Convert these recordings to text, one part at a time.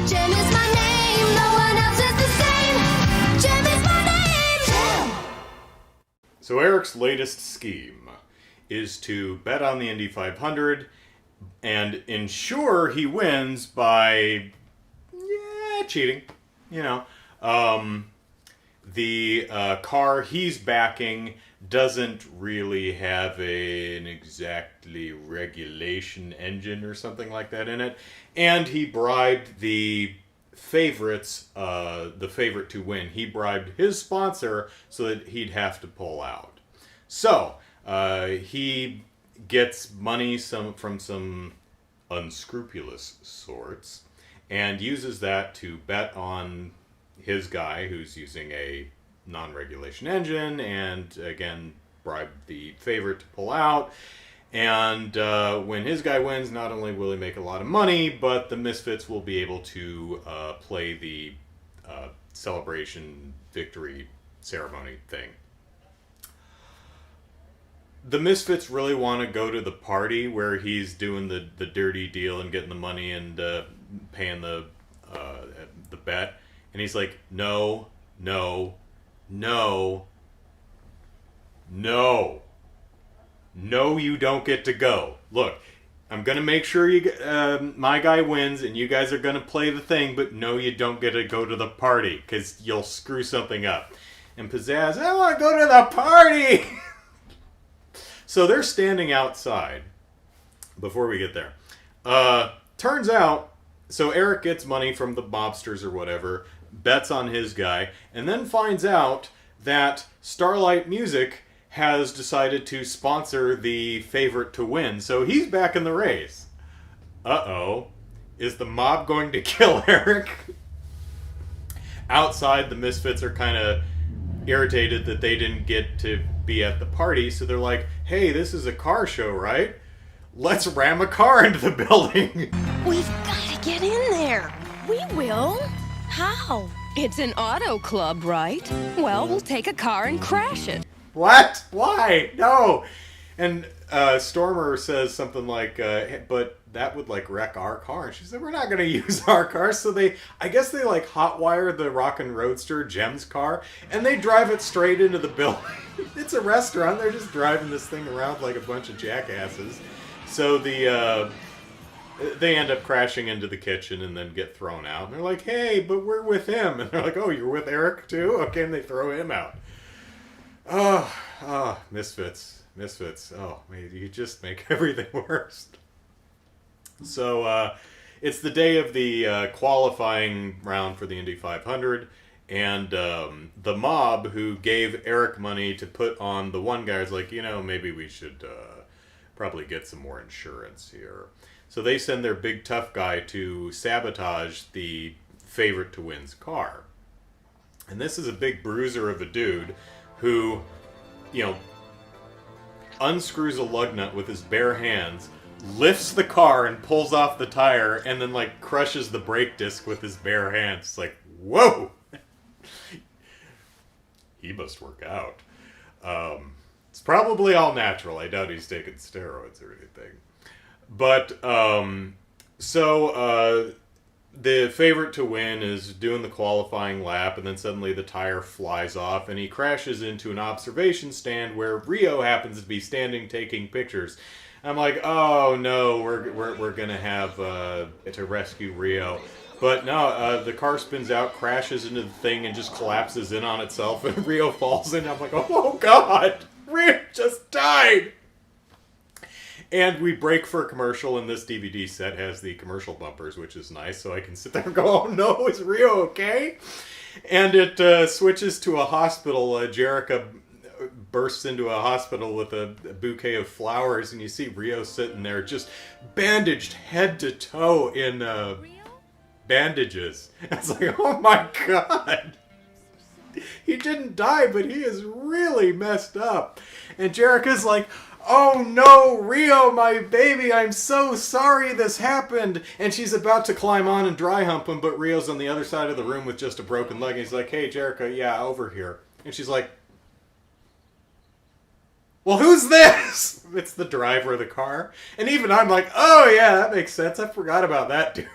JEM is my name, no one else is the same. JEM is my name. JEM. So Eric's latest scheme is to bet on the Indy 500 and ensure he wins by, cheating. You know, the car he's backing doesn't really have an exactly regulation engine or something like that in it. And he bribed the favorites, the favorite to win. He bribed his sponsor so that he'd have to pull out. So, he gets money from some unscrupulous sorts and uses that to bet on his guy who's using a non-regulation engine and, again, bribe the favorite to pull out. And when his guy wins, not only will he make a lot of money, but the Misfits will be able to play the celebration victory ceremony thing. The Misfits really want to go to the party where he's doing the dirty deal and getting the money and paying the bet. And he's like, no, no, no, no. No, you don't get to go. Look, I'm going to make sure my guy wins and you guys are going to play the thing, but no, you don't get to go to the party because you'll screw something up. And Pizzazz, I want to go to the party! So they're standing outside before we get there. Turns out, so Eric gets money from the mobsters or whatever, bets on his guy, and then finds out that Starlight Music has decided to sponsor the favorite to win. So he's back in the race. Uh-oh. Is the mob going to kill Eric? Outside, the Misfits are kind of irritated that they didn't get to be at the party, so they're like, hey, this is a car show, right? Let's ram a car into the building. We've got to get in there. We will. How? It's an auto club, right? Well, we'll take a car and crash it. What? Why? No. And Stormer says something like, but that would like wreck our car. And she said, we're not going to use our car. So I guess they like hotwire the Rockin' Roadster, JEM's car, and they drive it straight into the building. It's a restaurant. They're just driving this thing around like a bunch of jackasses. So they end up crashing into the kitchen and then get thrown out. And they're like, hey, but we're with him. And they're like, oh, you're with Eric too? Okay, and they throw him out. Oh, Misfits. Oh, man, you just make everything worse. So, it's the day of the qualifying round for the Indy 500, and the mob who gave Eric money to put on the one guy is like, maybe we should probably get some more insurance here. So they send their big tough guy to sabotage the favorite to win's car. And this is a big bruiser of a dude who, unscrews a lug nut with his bare hands, lifts the car and pulls off the tire, and then, crushes the brake disc with his bare hands. It's like, whoa! He must work out. It's probably all natural. I doubt he's taking steroids or anything. But, the favorite to win is doing the qualifying lap, and then suddenly the tire flies off, and he crashes into an observation stand where Rio happens to be standing taking pictures. I'm like, oh no, we're gonna have to rescue Rio, but no, the car spins out, crashes into the thing, and just collapses in on itself, and Rio falls in. I'm like, oh god, Rio just died. And we break for a commercial, and this DVD set has the commercial bumpers, which is nice, so I can sit there and go, oh no, is Rio okay? And it switches to a hospital. Jerica bursts into a hospital with a bouquet of flowers, and you see Rio sitting there just bandaged head to toe in bandages. It's like, oh my god! He didn't die, but he is really messed up. And Jerica's like, oh no, Rio, my baby, I'm so sorry this happened. And she's about to climb on and dry hump him, but Rio's on the other side of the room with just a broken leg. And he's like, hey, Jerica, yeah, over here. And she's like, well, who's this? It's the driver of the car. And even I'm like, oh yeah, that makes sense. I forgot about that dude.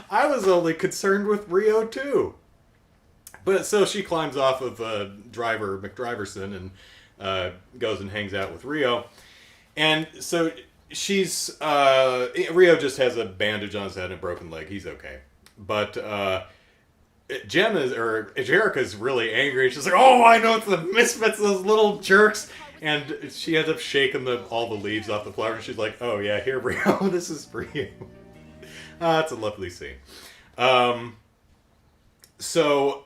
I was only concerned with Rio too. But so she climbs off of driver McDriverson and goes and hangs out with Rio. And so she's Rio just has a bandage on his head and a broken leg. He's okay. But Jerica's really angry. She's like, "Oh, I know it's the Misfits, those little jerks." And she ends up shaking all the leaves off the flower. And she's like, "Oh yeah, here, Rio, this is for you." It's a lovely scene. So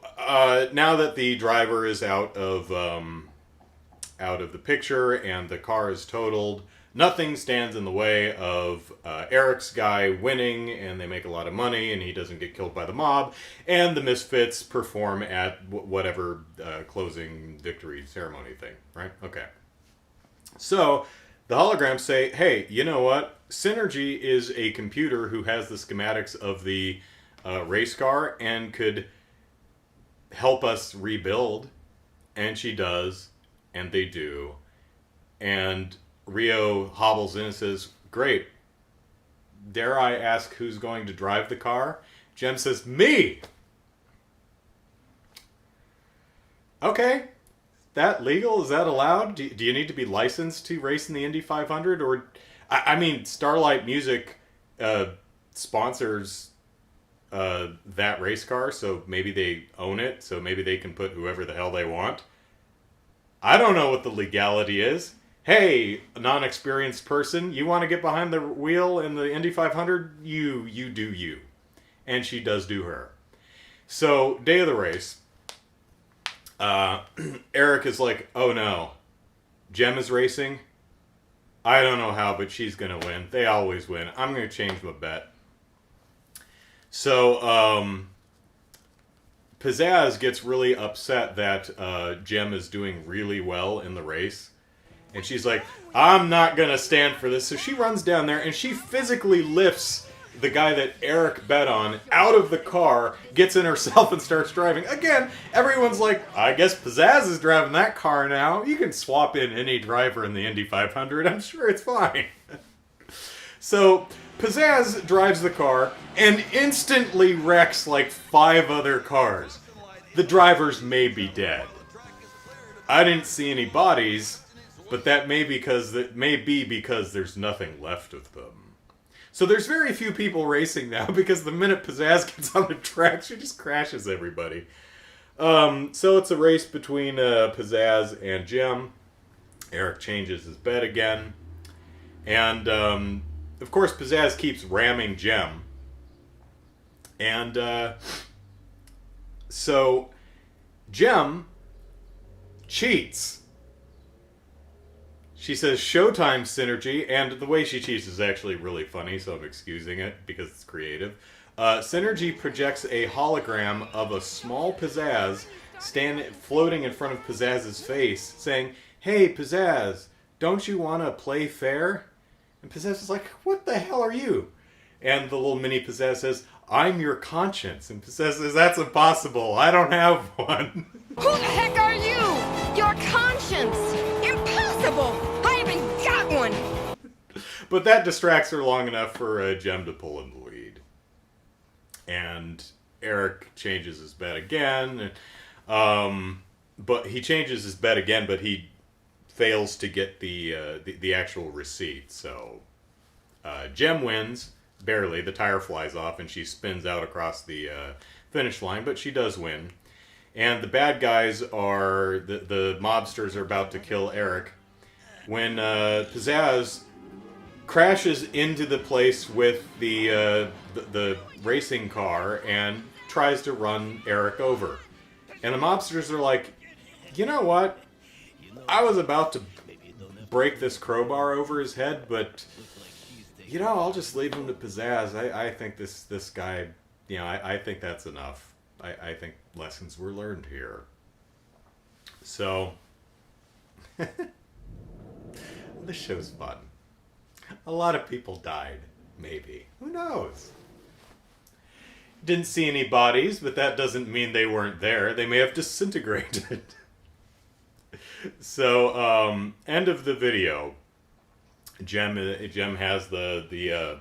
now that the driver is out of the picture and the car is totaled, nothing stands in the way of Eric's guy winning, and they make a lot of money, and he doesn't get killed by the mob, and the Misfits perform at whatever closing victory ceremony thing, right? Okay. So the holograms say, hey, you know what? Synergy is a computer who has the schematics of the race car and could help us rebuild. And she does, and they do. And Rio hobbles in and says, great. Dare I ask who's going to drive the car? Jem says, me! Okay. That legal? Is that allowed? Do you need to be licensed to race in the Indy 500? Or, I mean, Starlight Music sponsors that race car, so maybe they own it, so maybe they can put whoever the hell they want. I don't know what the legality is. Hey, a non-experienced person, you want to get behind the wheel in the Indy 500? You do you. And she does do her. So, day of the race, Eric is like, oh no, Jem is racing? I don't know how, but she's going to win. They always win. I'm going to change my bet. So, Pizzazz gets really upset that Jem is doing really well in the race. And she's like, I'm not going to stand for this. So she runs down there and she physically lifts the guy that Eric bet on out of the car, gets in herself and starts driving. Again, everyone's like, I guess Pizzazz is driving that car now. You can swap in any driver in the Indy 500. I'm sure it's fine. So Pizzazz drives the car and instantly wrecks like 5 other cars. The drivers may be dead. I didn't see any bodies, but that may be because there's nothing left of them. So there's very few people racing now because the minute Pizzazz gets on the track, she just crashes everybody. So it's a race between Pizzazz and Jem. Eric changes his bet again. And, of course, Pizzazz keeps ramming Jem. And, so Jem cheats. She says Showtime Synergy, and the way she cheats is actually really funny, so I'm excusing it because it's creative. Synergy projects a hologram of a small Pizzazz floating in front of Pizzazz's face, saying, hey, Pizzazz, don't you want to play fair? And Pizzazz is like, what the hell are you? And the little mini Pizzazz says, I'm your conscience. And Pizzazz says, that's impossible. I don't have one. Who the heck are you? Your conscience. Impossible. I haven't got one. But that distracts her long enough for Jem to pull in the lead. And Eric changes his bet again. But he changes his bet again, but he fails to get the actual receipt. So Jem wins, barely. The tire flies off and she spins out across the finish line, but she does win. And the bad guys are, the mobsters are about to kill Eric when Pizzazz crashes into the place with the racing car and tries to run Eric over. And the mobsters are like, you know what? I was about to break this crowbar over his head, but, you know, I'll just leave him to Pizzazz. I think this guy, you know, I think that's enough. I think lessons were learned here. So, this show's fun. A lot of people died, maybe. Who knows? Didn't see any bodies, but that doesn't mean they weren't there. They may have disintegrated. So, end of the video. Jem has the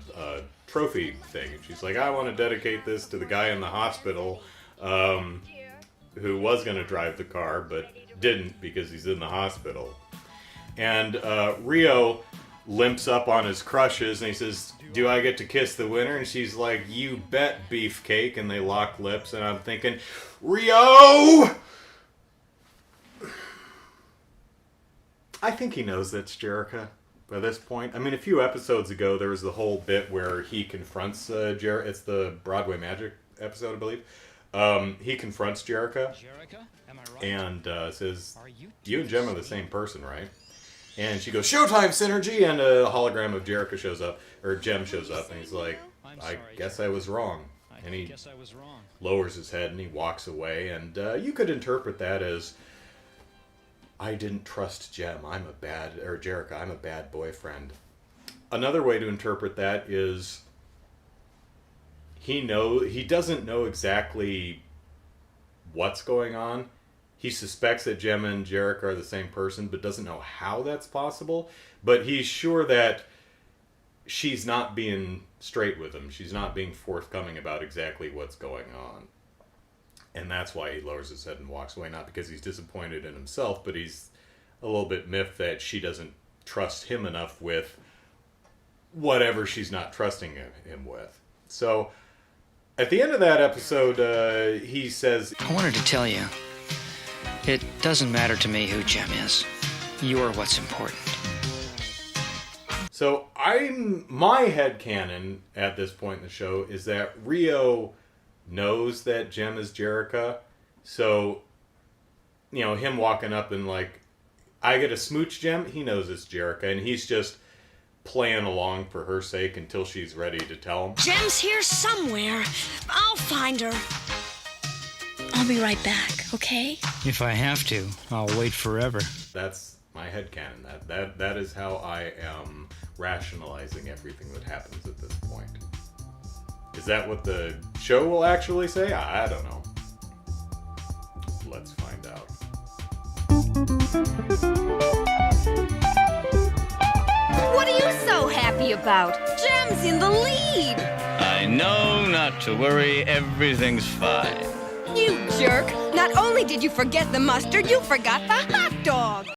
trophy thing. And she's like, I want to dedicate this to the guy in the hospital who was going to drive the car, but didn't because he's in the hospital. And Rio limps up on his crutches and he says, do I get to kiss the winner? And she's like, you bet, beefcake. And they lock lips, and I'm thinking, Rio! I think he knows that's Jerrica by this point. I mean, a few episodes ago, there was the whole bit where he confronts Jerrica. It's the Broadway Magic episode, I believe. He confronts Jerrica and says, you and Jem are the same person, right? And she goes, Showtime synergy! And a hologram of Jerrica shows up, or Jem shows up, and he's like, I guess I was wrong. And he lowers his head and he walks away. And you could interpret that as, I didn't trust Jem. Jerrica, I'm a bad boyfriend. Another way to interpret that is he doesn't know exactly what's going on. He suspects that Jem and Jerrica are the same person, but doesn't know how that's possible. But he's sure that she's not being straight with him. She's not being forthcoming about exactly what's going on. And that's why he lowers his head and walks away. Not because he's disappointed in himself, but he's a little bit miffed that she doesn't trust him enough with whatever she's not trusting him with. So, at the end of that episode, he says, I wanted to tell you, it doesn't matter to me who Jem is. You're what's important. So, my headcanon at this point in the show is that Rio knows that Jem is Jerrica. So, him walking up and like, I get a smooch Jem, he knows it's Jerrica, and he's just playing along for her sake until she's ready to tell him. Jem's here somewhere. I'll find her. I'll be right back, okay? If I have to, I'll wait forever. That's my headcanon. That is how I am rationalizing everything that happens at this point. Is that what the show will actually say? I don't know. Let's find out. What are you so happy about? Jem's in the lead! I know not to worry, everything's fine. You jerk! Not only did you forget the mustard, you forgot the hot dog!